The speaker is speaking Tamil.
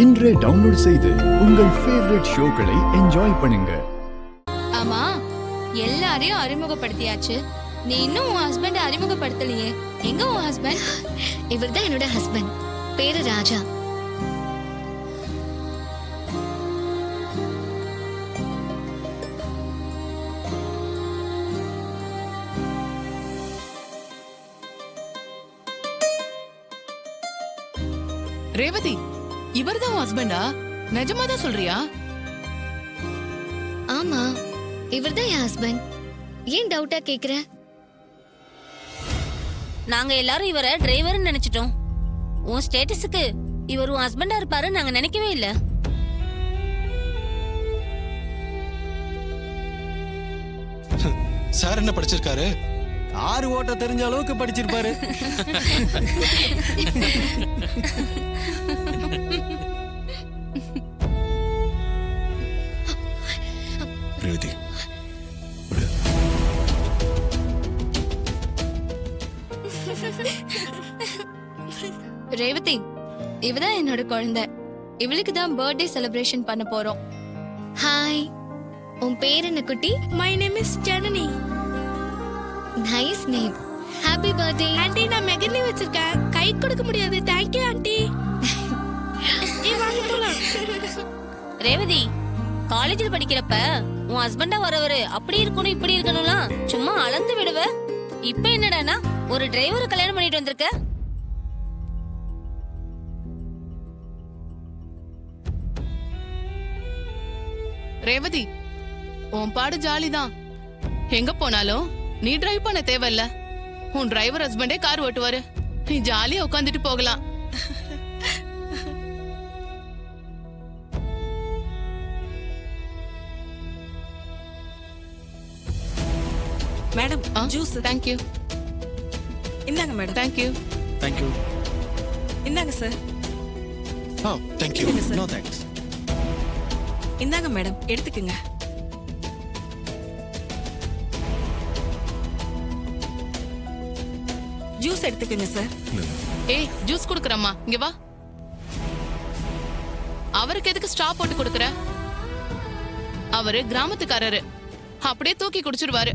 இன்றே டவுன்லோட் செய்து உங்கள் ஃபேவரட் ஷோக்களை என்ஜாய் பண்ணுங்க. ஆமா, எல்லாரையும் அறிமுகப்படுத்தியாச்சு. நீ இன்னும் உன் ஹஸ்பண்ட் அறிமுகப்படுத்தலையே. எங்க உன் ஹஸ்பண்ட்? இவர்தான் என்னோட ஹஸ்பண்ட். பேரு ராஜா. ரேவதி, இவர்தான் உன் ஹஸ்பண்டா? நிஜமாதான் சொல்றியா? ஆமா, இவர்தான் என் ஹஸ்பண்ட். ஏன் டவுட்டா கேக்குற? நாங்க எல்லாரும் இவரை டிரைவர்னு நினைச்சிட்டோம். உன் ஸ்டேட்டஸுக்கு இவர் உன் ஹஸ்பண்டா இருப்பாரு நாங்க நினைக்கவே இல்ல. சார் என்ன படிச்சிருக்காரு? கார் ஓட்ட தெரிஞ்ச அளவுக்கு படிச்சிருப்பாரு. ரேவதி, ரேவதி, இவதான் என்னோட குழந்தை. இவளுக்கு தான் பர்த்டே செலிப்ரேஷன் பண்ண போறோம். ஹாய், உன் பேர் என்ன குட்டி? My name is Janani. Nice name. Happy birthday. Aunty, நான் மெகந்தி வச்சிருக்கேன். கை கொடுக்க முடியாது. Thank you aunty. ரேவதி, காலேஜில் படிக்கிறப்ப உன் ஹஸ்பண்டா வரவரு அப்படி இருக்கணும் இப்படி இருக்கணும்லாம் சும்மா அளந்து விடுவ. இப்ப என்னடானா ஒரு டிரைவரை கல்யாணம் பண்ணிட்டு வந்திருக்க. ரேவதி, உன் பாடு ஜாலிதான். எங்க போனாலும் நீ டிரைவ் பண்ண தேவையில்ல. உன் டிரைவர் ஹஸ்பண்டே கார் ஓட்டுவாரு. நீ ஜாலியா உட்காந்துட்டு போகலாம். Madam, juice. Thank you. இந்தாங்க madam. Thank you. Thank you. இந்தாங்க sir. Thank you. No thanks. இந்தாங்க மேடம், எடுத்துக்கங்க. ஜூஸ் எடுத்துக்கங்க சார். ஏய், ஜூஸ் குடுக்கறம்மா, இங்க வா. அவருக்கு எதுக்கு ஸ்ட்ரா போட்டு குடுக்கற? அவரு கிராமத்துக்காரரு, அப்படியே தூக்கி குடிச்சிருவாரு.